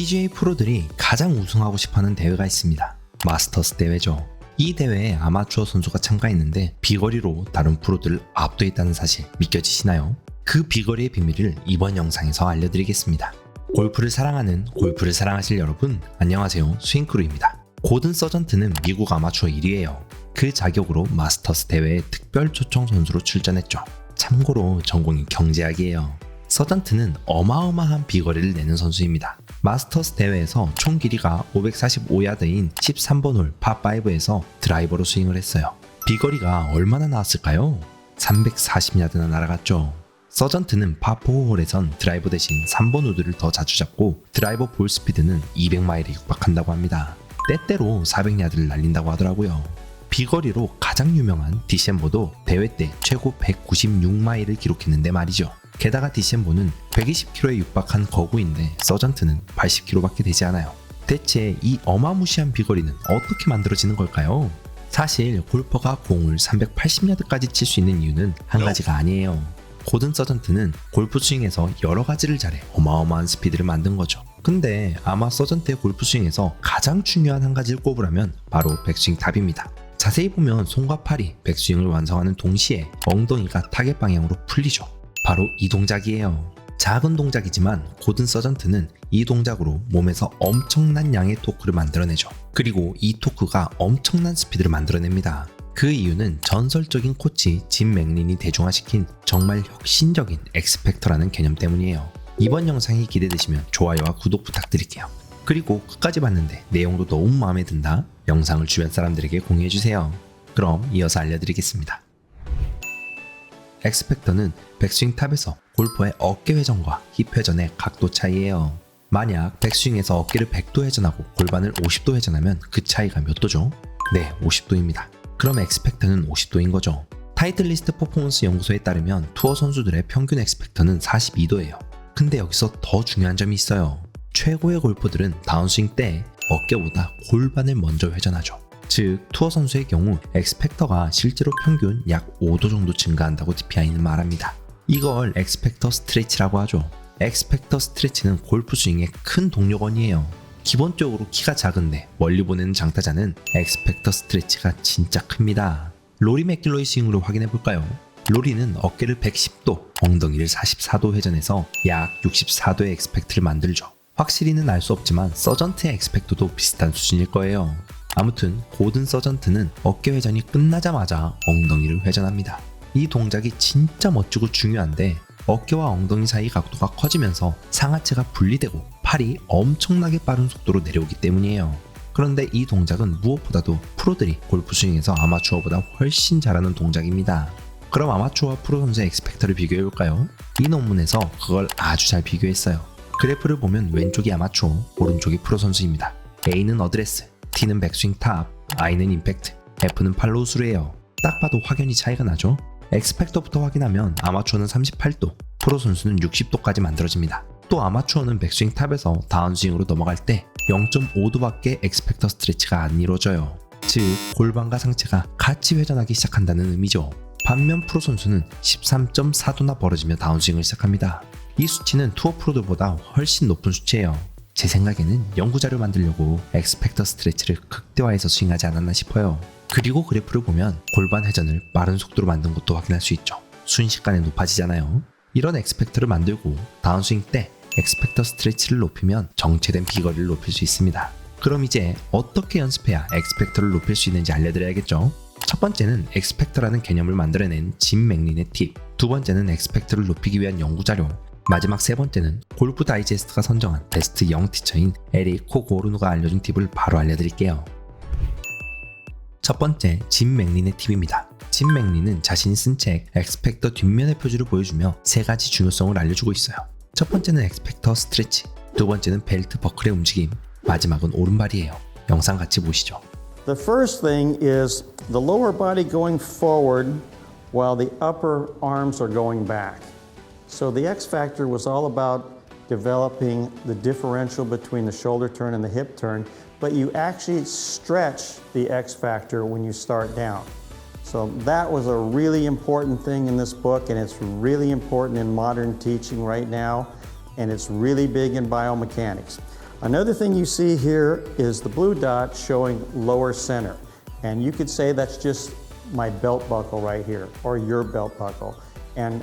PGA 프로들이 가장 우승하고 싶어하는 대회가 있습니다. 마스터스 대회죠. 이 대회에 아마추어 선수가 참가했는데 비거리로 다른 프로들을 압도했다는 사실 믿겨지시나요? 그 비거리의 비밀을 이번 영상에서 알려드리겠습니다. 골프를 사랑하는 골프를 사랑하실 여러분, 안녕하세요. 스윙크루입니다. 고든 서전트는 미국 아마추어 1위예요. 그 자격으로 마스터스 대회에 특별 초청 선수로 출전했죠. 참고로 전공이 경제학이에요. 서전트는 어마어마한 비거리를 내는 선수입니다. 마스터스 대회에서 총 길이가 545야드인 13번 홀 파5에서 드라이버로 스윙을 했어요. 비거리가 얼마나 나왔을까요? 340야드나 날아갔죠. 서전트는 파4홀에선 드라이버 대신 3번 우드를 더 자주 잡고 드라이버 볼 스피드는 200마일에 육박한다고 합니다. 때때로 400야드를 날린다고 하더라고요. 비거리로 가장 유명한 디셈보도 대회 때 최고 196마일을 기록했는데 말이죠. 게다가 디셈보는 120km에 육박한 거구인데 서전트는 80km밖에 되지 않아요. 대체 이 어마무시한 비거리는 어떻게 만들어지는 걸까요? 사실 골퍼가 공을 380야드까지 칠 수 있는 이유는 한 가지가 아니에요. 고든 서전트는 골프 스윙에서 여러 가지를 잘해 어마어마한 스피드를 만든 거죠. 근데 아마 서전트의 골프 스윙에서 가장 중요한 한 가지를 꼽으라면 바로 백스윙 탑입니다. 자세히 보면 손과 팔이 백스윙을 완성하는 동시에 엉덩이가 타겟 방향으로 풀리죠. 바로 이 동작이에요. 작은 동작이지만 고든 서전트는 이 동작으로 몸에서 엄청난 양의 토크를 만들어내죠. 그리고 이 토크가 엄청난 스피드를 만들어냅니다. 그 이유는 전설적인 코치 짐 맥린이 대중화시킨 정말 혁신적인 엑스팩터라는 개념 때문이에요. 이번 영상이 기대되시면 좋아요와 구독 부탁드릴게요. 그리고 끝까지 봤는데 내용도 너무 마음에 든다? 영상을 주변 사람들에게 공유해주세요. 그럼 이어서 알려드리겠습니다. 엑스팩터는 백스윙 탑에서 골퍼의 어깨 회전과 힙 회전의 각도 차이예요. 만약 백스윙에서 어깨를 100도 회전하고 골반을 50도 회전하면 그 차이가 몇 도죠? 네, 50도입니다. 그럼 엑스팩터는 50도인 거죠. 타이틀리스트 퍼포먼스 연구소에 따르면 투어 선수들의 평균 엑스팩터는 42도예요. 근데 여기서 더 중요한 점이 있어요. 최고의 골퍼들은 다운스윙 때 어깨보다 골반을 먼저 회전하죠. 즉 투어 선수의 경우 엑스팩터가 실제로 평균 약 5도 정도 증가한다고 DPI는 말합니다. 이걸 엑스팩터 스트레치라고 하죠. 엑스팩터 스트레치는 골프 스윙의 큰 동력원이에요. 기본적으로 키가 작은데 멀리 보내는 장타자는 엑스팩터 스트레치가 진짜 큽니다. 로리 맥길로이 스윙으로 확인해볼까요? 로리는 어깨를 110도, 엉덩이를 44도 회전해서 약 64도의 엑스팩트를 만들죠. 확실히는 알 수 없지만 서전트의 엑스팩트도 비슷한 수준일 거예요. 아무튼 고든 서전트는 어깨 회전이 끝나자마자 엉덩이를 회전합니다. 이 동작이 진짜 멋지고 중요한데 어깨와 엉덩이 사이 각도가 커지면서 상하체가 분리되고 팔이 엄청나게 빠른 속도로 내려오기 때문이에요. 그런데 이 동작은 무엇보다도 프로들이 골프 스윙에서 아마추어보다 훨씬 잘하는 동작입니다. 그럼 아마추어와 프로 선수의 엑스팩터를 비교해볼까요? 이 논문에서 그걸 아주 잘 비교했어요. 그래프를 보면 왼쪽이 아마추어, 오른쪽이 프로 선수입니다. A는 어드레스, T는 백스윙 탑, I는 임팩트, F는 팔로우 스루예요. 딱 봐도 확연히 차이가 나죠? 엑스팩터부터 확인하면 아마추어는 38도, 프로 선수는 60도까지 만들어집니다. 또 아마추어는 백스윙 탑에서 다운스윙으로 넘어갈 때 0.5도밖에 엑스팩터 스트레치가 안 이루어져요. 즉 골반과 상체가 같이 회전하기 시작한다는 의미죠. 반면 프로 선수는 13.4도나 벌어지며 다운스윙을 시작합니다. 이 수치는 투어 프로들보다 훨씬 높은 수치예요. 제 생각에는 연구자료 만들려고 엑스팩터 스트레치를 극대화해서 스윙하지 않았나 싶어요. 그리고 그래프를 보면 골반 회전을 빠른 속도로 만든 것도 확인할 수 있죠. 순식간에 높아지잖아요. 이런 엑스팩터를 만들고 다운스윙 때 엑스팩터 스트레치를 높이면 정체된 비거리를 높일 수 있습니다. 그럼 이제 어떻게 연습해야 엑스팩터를 높일 수 있는지 알려드려야겠죠? 첫 번째는 엑스팩터라는 개념을 만들어낸 짐 맥린의 팁, 두 번째는 엑스팩터를 높이기 위한 연구자료, 마지막 세 번째는 골프 다이제스트가 선정한 베스트 영 티처인 에릭 코고르누가 알려준 팁을 바로 알려드릴게요. 첫 번째, 짐 맥린의 팁입니다. 짐 맥린은 자신이 쓴 책 엑스팩터 뒷면의 표지를 보여주며 세 가지 중요성을 알려주고 있어요. 첫 번째는 엑스팩터 스트레치, 두 번째는 벨트 버클의 움직임, 마지막은 오른발이에요. 영상 같이 보시죠. The first thing is the lower body going forward while the upper arms are going back. So the X factor was all about developing the differential between the shoulder turn and the hip turn, but you actually stretch the X factor when you start down. So that was a really important thing in this book, and it's really important in modern teaching right now, and it's really big in biomechanics. Another thing you see here is the blue dot showing lower center. And you could say that's just my belt buckle right here, or your belt buckle. And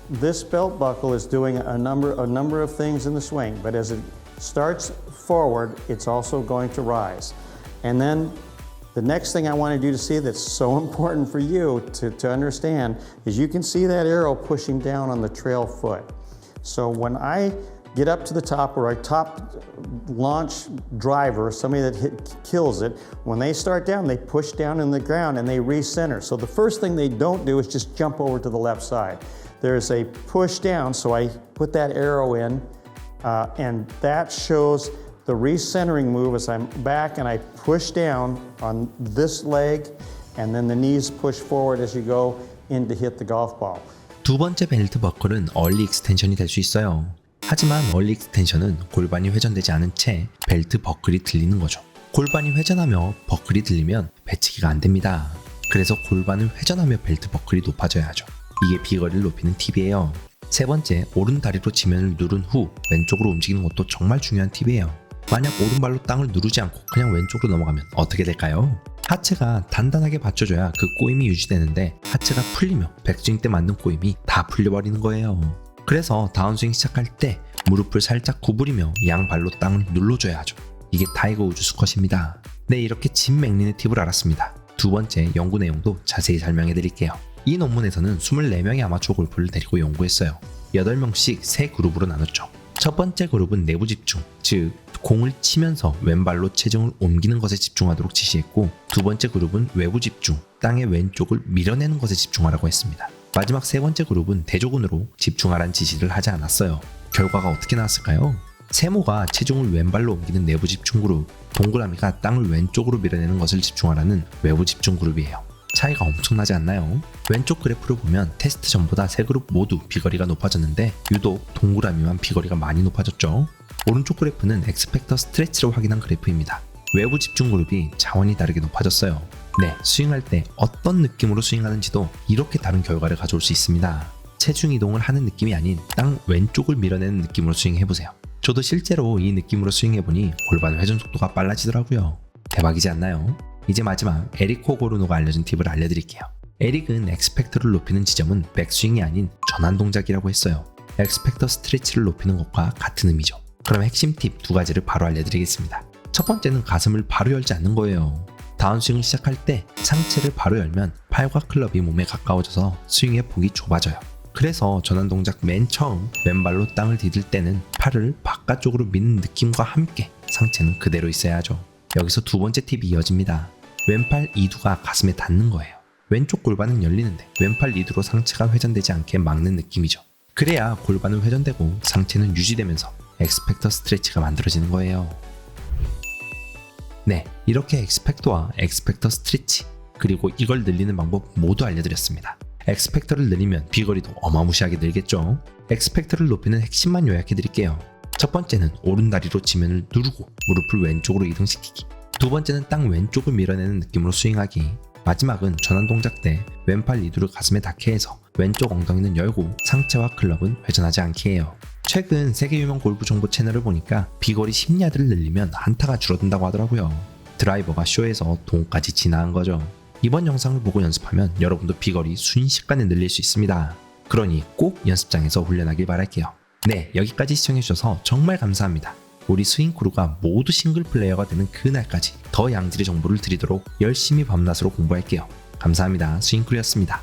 this belt buckle is doing a number of things in the swing, but as it starts forward, it's also going to rise. And then the next thing I wanted you to see that's so important for you to understand is you can see that arrow pushing down on the trail foot. So when I get up to the top, or a top launch driver, somebody that kills it, when they start down, they push down in the ground and they recenter. So the first thing they don't do is just jump over to the left side. There's a push down, so I put that arrow in, and that shows the recentering move as I'm back and I push down on this leg, and then the knees push forward as you go in to hit the golf ball. 두 번째 벨트 버클은 얼리 익스텐션이 될 수 있어요. 하지만 얼리 익스텐션은 골반이 회전되지 않은 채 벨트 버클이 들리는 거죠. 골반이 회전하며 버클이 들리면 배치기가 안 됩니다. 그래서 골반을 회전하며 벨트 버클이 높아져야 하죠. 이게 비거리를 높이는 팁이에요. 세 번째, 오른 다리로 지면을 누른 후 왼쪽으로 움직이는 것도 정말 중요한 팁이에요. 만약 오른발로 땅을 누르지 않고 그냥 왼쪽으로 넘어가면 어떻게 될까요? 하체가 단단하게 받쳐줘야 그 꼬임이 유지되는데 하체가 풀리며 백스윙 때 만든 꼬임이 다 풀려버리는 거예요. 그래서 다운스윙 시작할 때 무릎을 살짝 구부리며 양발로 땅을 눌러줘야 하죠. 이게 타이거 우즈 수컷입니다. 네, 이렇게 진 맥린의 팁을 알았습니다. 두 번째 연구 내용도 자세히 설명해 드릴게요. 이 논문에서는 24명의 아마추어 골퍼를 데리고 연구했어요. 8명씩 3그룹으로 나눴죠. 첫 번째 그룹은 내부 집중, 즉 공을 치면서 왼발로 체중을 옮기는 것에 집중하도록 지시했고, 두 번째 그룹은 외부 집중, 땅의 왼쪽을 밀어내는 것에 집중하라고 했습니다. 마지막 세 번째 그룹은 대조군으로 집중하라는 지시를 하지 않았어요. 결과가 어떻게 나왔을까요? 세모가 체중을 왼발로 옮기는 내부 집중 그룹, 동그라미가 땅을 왼쪽으로 밀어내는 것을 집중하라는 외부 집중 그룹이에요. 차이가 엄청나지 않나요? 왼쪽 그래프를 보면 테스트 전보다 세 그룹 모두 비거리가 높아졌는데 유독 동그라미만 비거리가 많이 높아졌죠. 오른쪽 그래프는 엑스펙터 스트레치로 확인한 그래프입니다. 외부 집중 그룹이 차원이 다르게 높아졌어요. 네, 스윙할 때 어떤 느낌으로 스윙하는지도 이렇게 다른 결과를 가져올 수 있습니다. 체중 이동을 하는 느낌이 아닌 땅 왼쪽을 밀어내는 느낌으로 스윙해보세요. 저도 실제로 이 느낌으로 스윙해보니 골반 회전 속도가 빨라지더라고요. 대박이지 않나요? 이제 마지막 에릭 호고르노가 알려준 팁을 알려드릴게요. 에릭은 엑스펙터를 높이는 지점은 백스윙이 아닌 전환 동작이라고 했어요. 엑스펙터 스트레치를 높이는 것과 같은 의미죠. 그럼 핵심 팁 2가지를 바로 알려드리겠습니다. 첫 번째는 가슴을 바로 열지 않는 거예요. 다운스윙을 시작할 때 상체를 바로 열면 팔과 클럽이 몸에 가까워져서 스윙의 폭이 좁아져요. 그래서 전환 동작 맨 처음 왼발로 땅을 디딜 때는 팔을 바깥쪽으로 미는 느낌과 함께 상체는 그대로 있어야 하죠. 여기서 두 번째 팁이 이어집니다. 왼팔 이두가 가슴에 닿는 거예요. 왼쪽 골반은 열리는데 왼팔 이두로 상체가 회전되지 않게 막는 느낌이죠. 그래야 골반은 회전되고 상체는 유지되면서 엑스펙터 스트레치가 만들어지는 거예요. 네, 이렇게 엑스펙터와 엑스펙터 스트레치, 그리고 이걸 늘리는 방법 모두 알려드렸습니다. 엑스펙터를 늘리면 비거리도 어마무시하게 늘겠죠. 엑스펙터를 높이는 핵심만 요약해드릴게요. 첫 번째는 오른다리로 지면을 누르고 무릎을 왼쪽으로 이동시키기. 두 번째는 땅 왼쪽을 밀어내는 느낌으로 스윙하기. 마지막은 전환 동작 때 왼팔 이두를 가슴에 닿게 해서 왼쪽 엉덩이는 열고 상체와 클럽은 회전하지 않게 해요. 최근 세계 유명 골프 정보 채널을 보니까 비거리 10야드를 늘리면 한타가 줄어든다고 하더라고요. 드라이버가 쇼에서 동까지 진화한 거죠. 이번 영상을 보고 연습하면 여러분도 비거리 순식간에 늘릴 수 있습니다. 그러니 꼭 연습장에서 훈련하길 바랄게요. 네, 여기까지 시청해주셔서 정말 감사합니다. 우리 스윙크루가 모두 싱글 플레이어가 되는 그날까지 더 양질의 정보를 드리도록 열심히 밤낮으로 공부할게요. 감사합니다. 스윙크루였습니다.